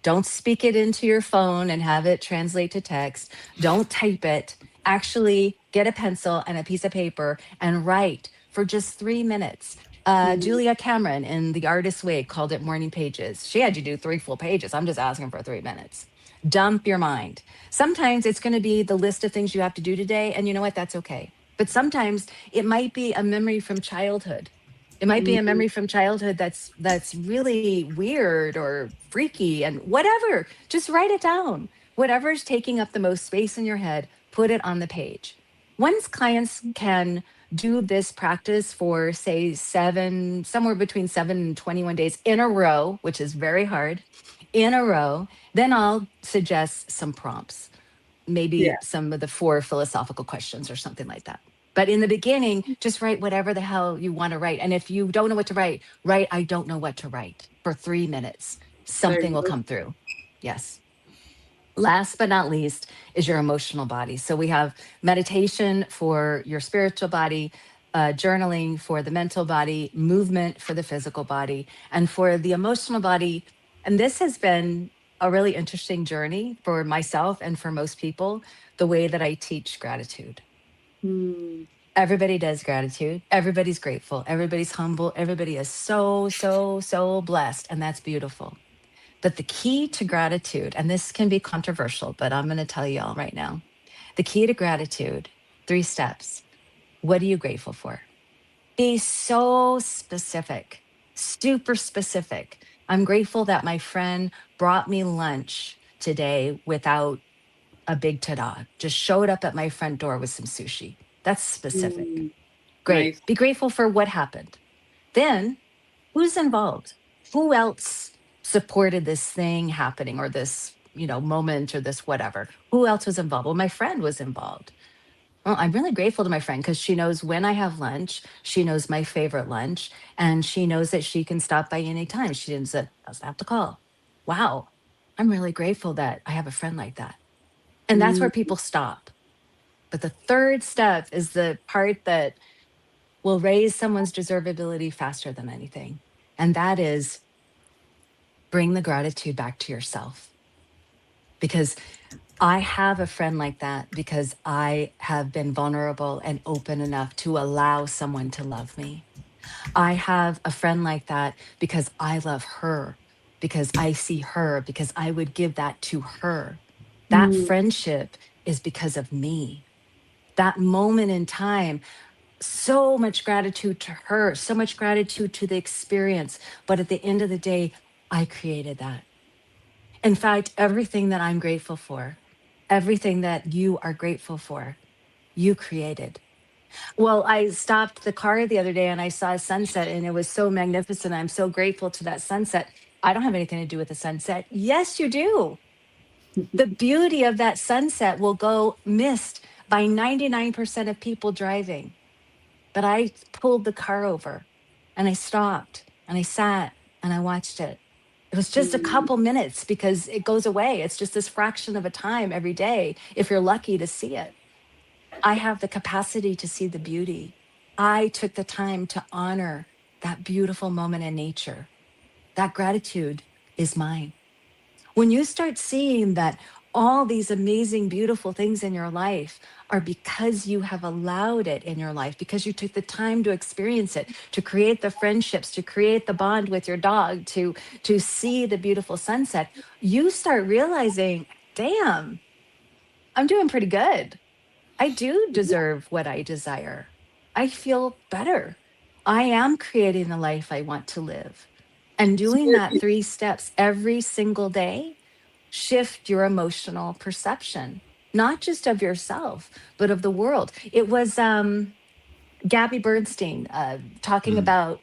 Don't speak it into your phone and have it translate to text. Don't type it. Actually, get a pencil and a piece of paper and write for just 3 minutes. Mhm. Julia Cameron in The Artist's Way called it morning pages. She had you do 3 full pages. I'm just asking for 3 minutes. Dump your mind. Sometimes it's going to be the list of things you have to do today. And you know what? That's okay. But sometimes it might be a memory from childhood. It might be a Mhm. memory from childhood that's really weird or freaky, and whatever. Just write it down. Whatever's taking up the most space in your head, put it on the page. Once clients can do this practice for, say, somewhere between 7 and 21 days in a row, which is very hard, in a row, then I'll suggest some prompts, Yeah, maybe some of the four philosophical questions or something like that. But in the beginning, just write whatever the hell you want to write. And if you don't know what to write, write, I don't know what to write for 3 minutes. there Something you will go. come through. Yes. Last but not least is your emotional body. So we have meditation for your spiritual body, journaling for the mental body, movement for the physical body, and for the emotional body. And this has been a really interesting journey for myself and for most people, the way that I teach gratitude. Hmm. Everybody does gratitude. Everybody's grateful. Everybody's humble. Everybody is so, so, so blessed. And that's beautiful. But the key to gratitude, and this can be controversial, but I'm going to tell you all right now, the key to gratitude, 3 steps. What are you grateful for? Be so specific, super specific. I'm grateful that my friend brought me lunch today without a big ta-da, just showed up at my front door with some sushi. That's specific. Hmm. Great. Nice. Be grateful for what happened. Then, who's involved? Who else supported this thing happening, or this, moment, or this whatever? Who else was involved? Well, my friend was involved. Well, I'm really grateful to my friend because she knows when I have lunch. She knows my favorite lunch, and she knows that she can stop by anytime. She doesn't have to call. Wow. I'm really grateful that I have a friend like that. And that's Hmm. where people stop. But the third step is the part that will raise someone's deservability faster than anything. And that is bring the gratitude back to yourself. Because I have a friend like that because I have been vulnerable and open enough to allow someone to love me. I have a friend like that because I love her, because I see her, because I would give that to her. That Hmm. friendship is because of me. That moment in time, so much gratitude to her, so much gratitude to the experience. But at the end of the day, I created that. In fact, everything that I'm grateful for, everything that you are grateful for, you created. Well, I stopped the car the other day and I saw a sunset and it was so magnificent. I'm so grateful to that sunset. I don't have anything to do with the sunset. Yes, you do. The beauty of that sunset will go missed by 99% of people driving. But I pulled the car over and I stopped and I sat and I watched it. It was just a Mm. couple minutes because it goes away. It's just this fraction of a time every day if you're lucky to see it. I have the capacity to see the beauty. I took the time to honor that beautiful moment in nature. That gratitude is mine. When you start seeing that all these amazing, beautiful things in your life are because you have allowed it in your life, because you took the time to experience it, to create the friendships, to create the bond with your dog, to see the beautiful sunset, you start realizing, damn, I'm doing pretty good. I do deserve what I desire. I feel better. I am creating the life I want to live. And So, doing that 3 steps every single day shift your emotional perception, not just of yourself, but of the world. It was Gabby Bernstein talking Mm. about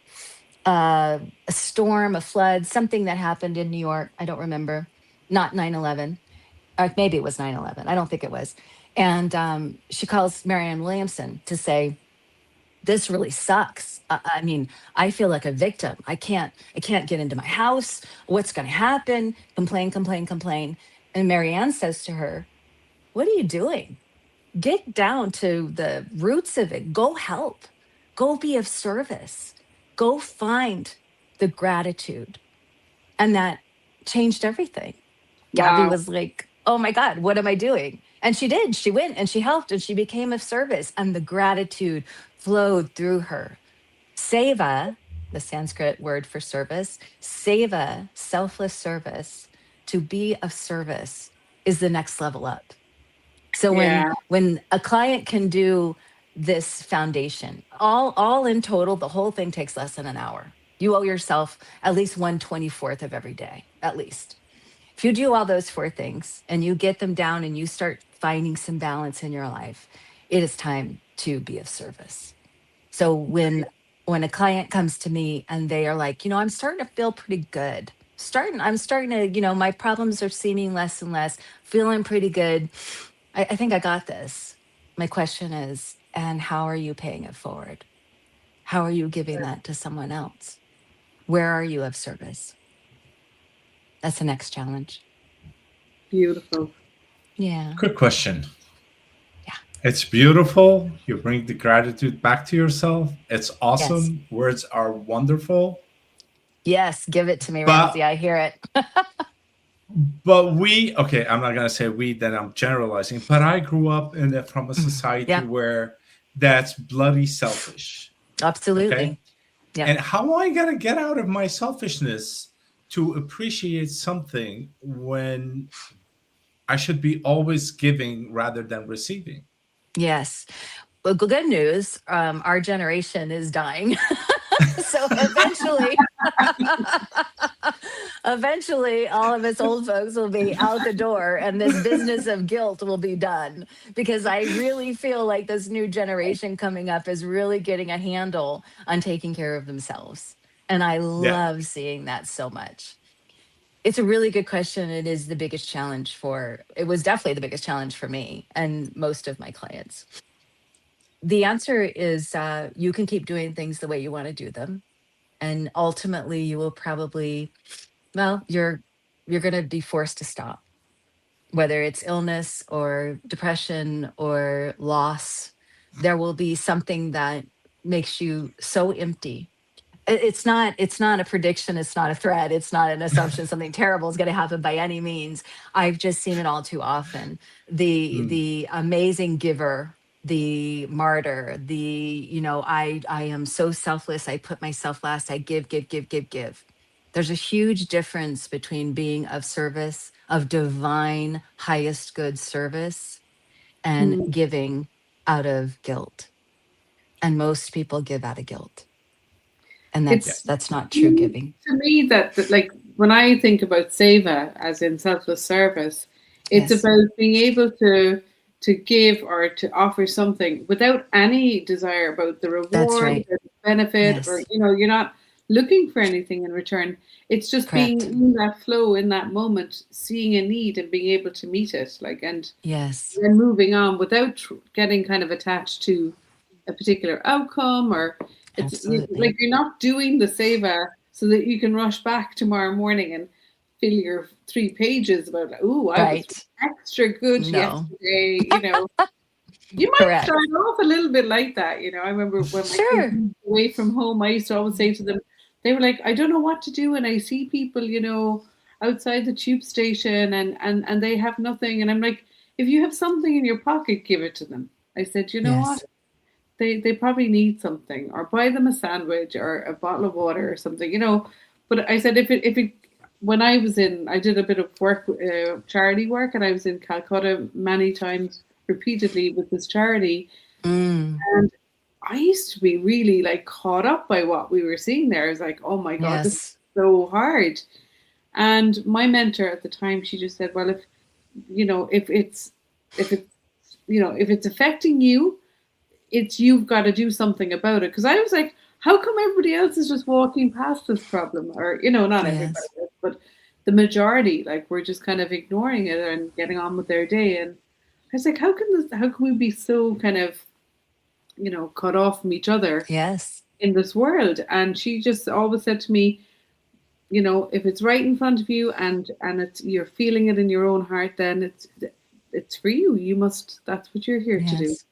a storm, a flood, something that happened in New York. I don't remember. Not 9/11. Maybe it was 9/11. I don't think it was. And she calls Marianne Williamson to say, this really sucks. I mean, I feel like a victim. I can't get into my house. What's going to happen? Complain, complain, complain. And Marianne says to her, what are you doing? Get down to the roots of it. Go help. Go be of service. Go find the gratitude. And that changed everything. Gabby wow. was like, oh my God, what am I doing? And she did. She went and she helped and she became of service. And the gratitude flowed through her. Seva, the Sanskrit word for service, seva, selfless service, to be of service is the next level up. So Yeah. when a client can do this foundation, all in total, the whole thing takes less than an hour. You owe yourself at least 1/24th of every day, at least. If you do all those 4 things and you get them down and you start finding some balance in your life, it is time to be of service. So when a client comes to me and they are like, I'm starting to feel pretty good. I'm starting to, my problems are seeming less and less, feeling pretty good. I think I got this. My question is, and how are you paying it forward? How are you giving that to someone else? Where are you of service? That's the next challenge. Beautiful. Yeah. Quick question. Yeah. It's beautiful. You bring the gratitude back to yourself. It's Yes. awesome. Words are wonderful. Yes. Give it to me, But Ramsey. I hear it. we, okay, I'm not gonna say we, then I'm generalizing, but I grew up from a society Yeah. where that's bloody selfish. Okay. Absolutely. Yeah. And how am I gonna get out of my selfishness to appreciate something when I should be always giving rather than receiving? Yes. Well, good news. Our generation is dying. So eventually, eventually, all of us old folks will be out the door and this business of guilt will be done. Because I really feel like this new generation coming up is really getting a handle on taking care of themselves. And I Yeah. love seeing that so much. It's a really good question. It was definitely the biggest challenge for me and most of my clients. The answer is you can keep doing things the way you want to do them. And ultimately you will probably, well, you're going to be forced to stop, whether it's illness or depression or loss. There will be something that makes you so empty. It's not a prediction, it's not a threat, it's not an assumption something terrible is going to happen by any means. I've just seen it all too often. the Mm. the amazing giver, the martyr, I am so selfless, I put myself last, I give, give, give, give, give. There's a huge difference between being of service, of divine highest good service, and Mm. giving out of guilt. And most people give out of guilt, and It Yeah. that's not true seems giving. to me that like when I think about seva, as in selfless service, it's Yes, about being able to give or to offer something without any desire about the that's reward, right. or the benefit, or Yes, you're not looking for anything in return. It's just being correct. in that flow, in that moment, seeing a need and being able to meet it, like, and Yes, then moving on without getting kind of attached to a particular outcome, or like absolutely. you're not doing the seva so that you can rush back tomorrow morning and fill your 3 pages about, oh, I was Right. extra good No, yesterday. You might start correct. off a little bit like that. I remember when my kids Sure. moved away from home, I used to always say to them, they were like, I don't know what to do, and I see people, outside the tube station, and they have nothing, and I'm like, if you have something in your pocket, give it to them. I said, you know what? Yes. They probably need something, or buy them a sandwich or a bottle of water or something. But I said, if it when I did a bit of work, charity work, and I was in Calcutta many times repeatedly with this charity, Mm, and I used to be really like caught up by what we were seeing there. I was like, oh my god, this is yes. so hard. And my mentor at the time, she just said, well, if it's affecting you, it's you've got to do something about it. Because I was like, how come everybody else is just walking past this problem? Or, not everybody Yes. else, but the majority, like, we're just kind of ignoring it and getting on with their day. And I was like, how can we be so kind of, cut off from each other Yes. in this world? And she just always said to me, if it's right in front of you, and it's you're feeling it in your own heart, then it's for you. That's what you're here to do. Yes.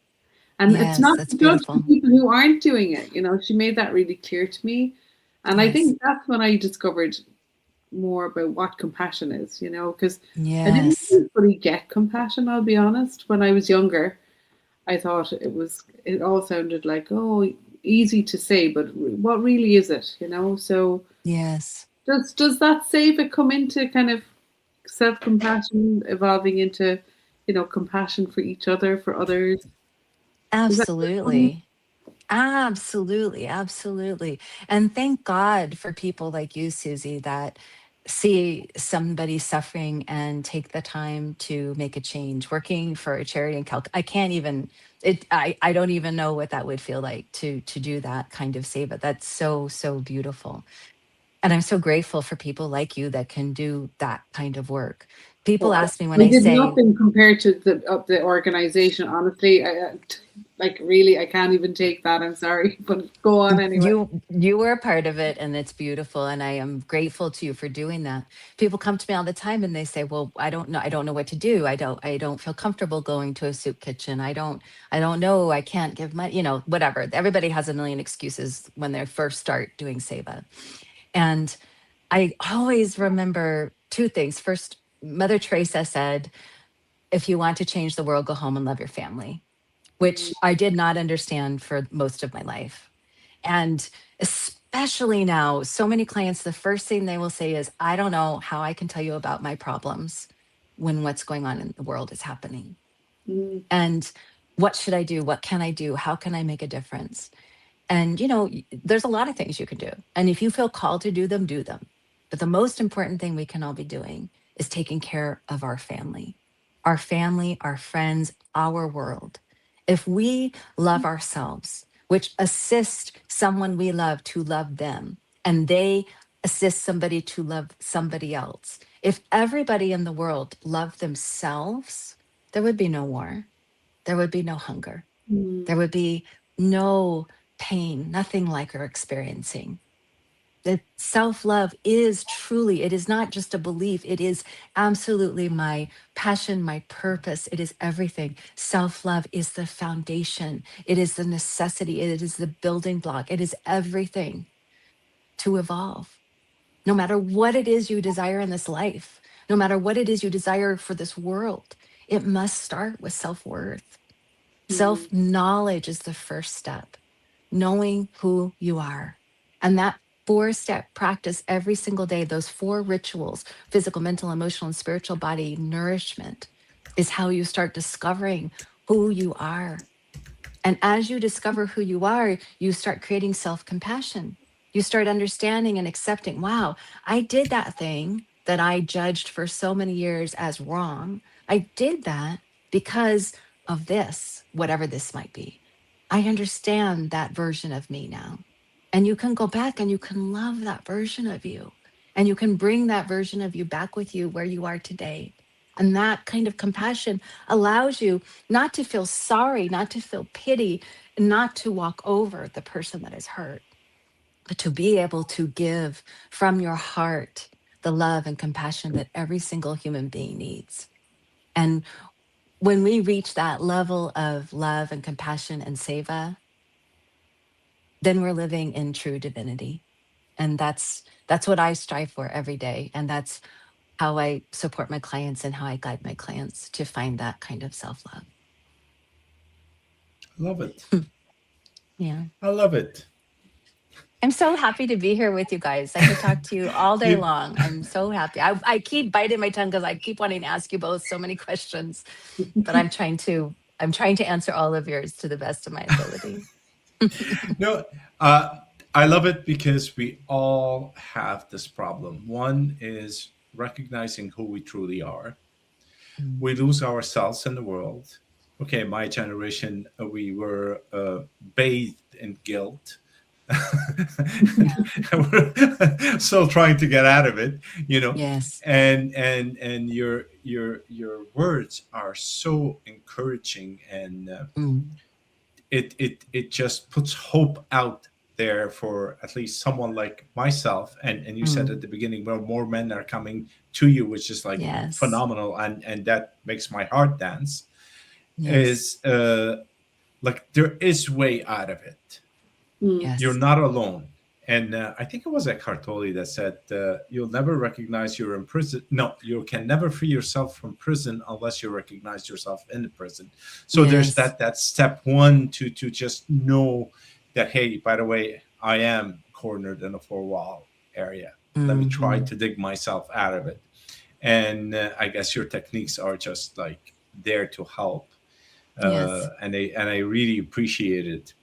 And it's Yes. not That's to judge the beautiful. people who aren't doing it. She made that really clear to me. And I Yes. think that's when I discovered more about what compassion is, because I didn't Yes. fully get compassion, I'll be honest. When I was younger, I thought it all sounded like, oh, easy to say, but what really is it? So Yes. does that save it come into kind of self compassion, evolving into, compassion for each other, for others? Is that Absolutely. Absolutely, absolutely. And thank God for people like you, Susie, that see somebody suffering and take the time to make a change. Working for a charity in Calc, I can't even I don't even know what that would feel like to do that kind of save. But that's so, so beautiful. And I'm so grateful for people like you that can do that kind of work. Oh, People ask me when I I did say, nothing compared to the organization. Honestly, like, really, I can't even take that. I'm sorry, but go on anyway. you were a part of it, and it's beautiful, and I am grateful to you for doing that. People come to me all the time and they say, well, I don't know what to do. I don't feel comfortable going to a soup kitchen. I don't know, I can't give money, whatever. Everybody has a million excuses when they first start doing seva. And I always remember two things. First, Mother Teresa said, if you want to change the world, go home and love your family, which I did not understand for most of my life. And especially now, so many clients, the first thing they will say is, I don't know how I can tell you about my problems when what's going on in the world is happening. Mm, And what should I do? What can I do? How can I make a difference? And, there's a lot of things you can do. And if you feel called to do them, do them. But the most important thing we can all be doing is taking care of our family, our friends, our world. If we love ourselves, which assist someone we love to love them, and they assist somebody to love somebody else, if everybody in the world loved themselves, there would be no war, there would be no hunger, mm, there would be no pain, nothing like we're experiencing. That self-love is truly, it is not just a belief, it is absolutely my passion, my purpose, it is everything. Self-love is the foundation, it is the necessity, it is the building block, it is everything to evolve. No matter what it is you desire in this life, no matter what it is you desire for this world, it must start with self-worth. mm, Self knowledge is the first step, knowing who you are. And that 4-step practice every single day, those 4 rituals, physical, mental, emotional, and spiritual body nourishment, is how you start discovering who you are. And as you discover who you are, you start creating self compassion. You start understanding and accepting, wow, I did that thing that I judged for so many years as wrong. I did that because of this, whatever this might be. I understand that version of me now. And you can go back and you can love that version of you. And you can bring that version of you back with you where you are today. And that kind of compassion allows you not to feel sorry, not to feel pity, not to walk over the person that is hurt, but to be able to give from your heart the love and compassion that every single human being needs. And when we reach that level of love and compassion and seva, then we're living in true divinity. And that's what I strive for every day. And that's how I support my clients and how I guide my clients to find that kind of self-love. Love it. Yeah. I love it. I'm so happy to be here with you guys. I could talk to you all day You, long. I'm so happy. I keep biting my tongue because I keep wanting to ask you both so many questions, but I'm trying to answer all of yours to the best of my ability. no, uh, I love it because we all have this problem. One is recognizing who we truly are. Mm. We lose ourselves in the world. Okay, my generation, we were bathed in guilt. Yeah. We're still trying to get out of it, you know. Yes. And your words are so encouraging, and Mm. it just puts hope out there for at least someone like myself. And you said at Mm. the beginning, well, more men are coming to you, which is like Yes. phenomenal, and that makes my heart dance. Yes. Is like there is way out of it. Mm. You're Yes. not alone. And I think it was Eckhart Tolle that said, "You'll never recognize you're in prison. No, you can never free yourself from prison unless you recognize yourself in the prison." So there's Yes. that step one to just know that, hey, by the way, I am cornered in a four-wall area. Let me try Hmm. to dig myself out of it. And I guess your techniques are just like there to help, Yes. and I really appreciate it.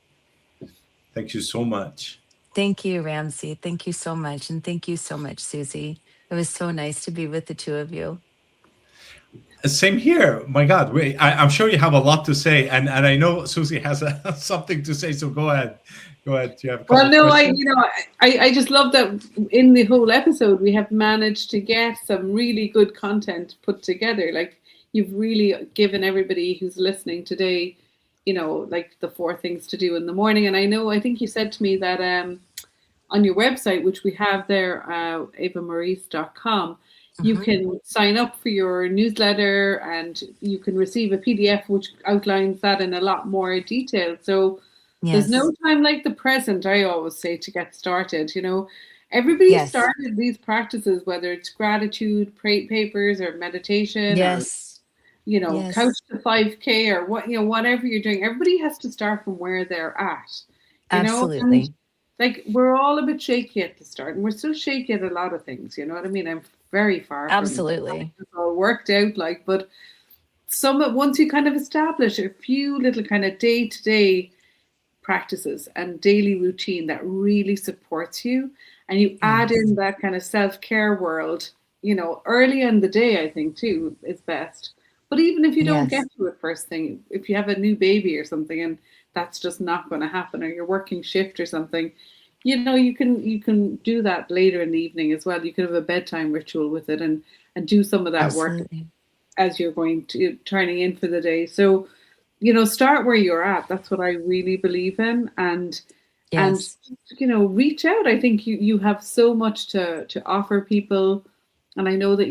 Thank you so much. Thank you, Ramsey. Thank you so much. And thank you so much, Susie. It was so nice to be with the two of you. Same here. My God, I'm sure you have a lot to say, and I know Susie has something to say. So go ahead, go ahead. Do you have a couple Well, of no, questions? I just love that in the whole episode we have managed to get some really good content put together. Like you've really given everybody who's listening today, like the 4 things to do in the morning. And I think you said to me that on your website, which we have there, evamaurice.com, you Mhm. can sign up for your newsletter and you can receive a PDF which outlines that in a lot more detail. So there's no Yes. time like the present, I always say, to get started. Everybody Yes. started these practices, whether it's gratitude, papers, or meditation, or Yes. couch Yes. to 5K, or whatever you're doing. Everybody has to start from where they're at, and Absolutely. like we're all a bit shaky at the start, and we're still shaky at a lot of things. You know what I mean? I'm very far from Absolutely. all worked out, like, but once you kind of establish a few little kind of day to day practices and daily routine that really supports you, and you add Yes. in that kind of self-care world, early in the day, I think too is best. But even if you don't get Yes. to it first thing, if you have a new baby or something and that's just not going to happen, or you're working shift or something, you can do that later in the evening as well. You could have a bedtime ritual with it, and do some of that work Absolutely. as you're going to turning in for the day. So, start where you're at. That's what I really believe in. And Yes. reach out. I think you have so much to offer people. And I know that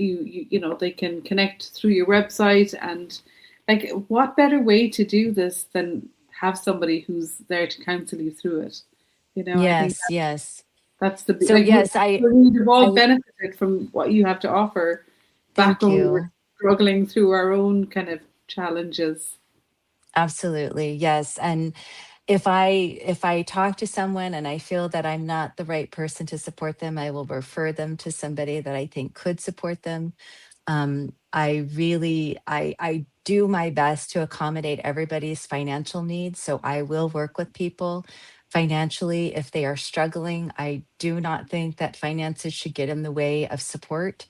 they can connect through your website. And like, what better way to do this than have somebody who's there to counsel you through it? I think Yes. Yes. that's the So like yes, I we've all I benefited from what you have to offer back thank when we were you. struggling through our own kind of challenges. Absolutely. Yes. And if I talk to someone and I feel that I'm not the right person to support them, I will refer them to somebody that I think could support them. I do my best to accommodate everybody's financial needs. So I will work with people financially if they are struggling. I do not think that finances should get in the way of support.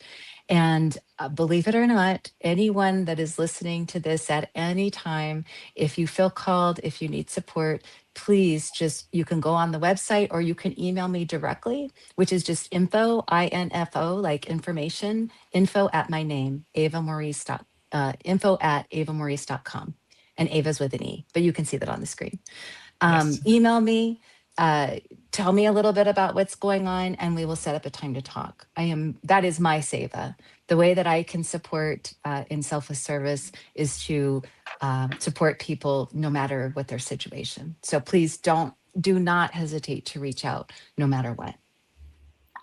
And believe it or not, anyone that is listening to this at any time, if you feel called, if you need support, please you can go on the website or you can email me directly, which is just info, I-N-F-O, like information, info at my name, Eva Maurice. Info at evamaurice.com. And Ava's with an E, but you can see that on the screen. Yes. Email me, tell me a little bit about what's going on, and we will set up a time to talk. That is my seva. The way that I can support in selfless service is to support people no matter what their situation. So please do not hesitate to reach out no matter what.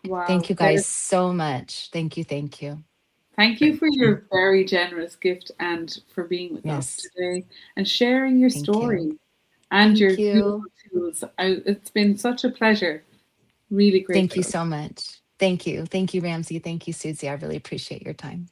Wow. Thank you guys so much. Thank you. Thank you Thank for you. your very generous gift and for being with us Yes. today and sharing your Thank story you. and Thank your you. tools. It's been such a pleasure. Really Thank you grateful. so much. Thank you. Thank you, Ramsey. Thank you, Susie. I really appreciate your time.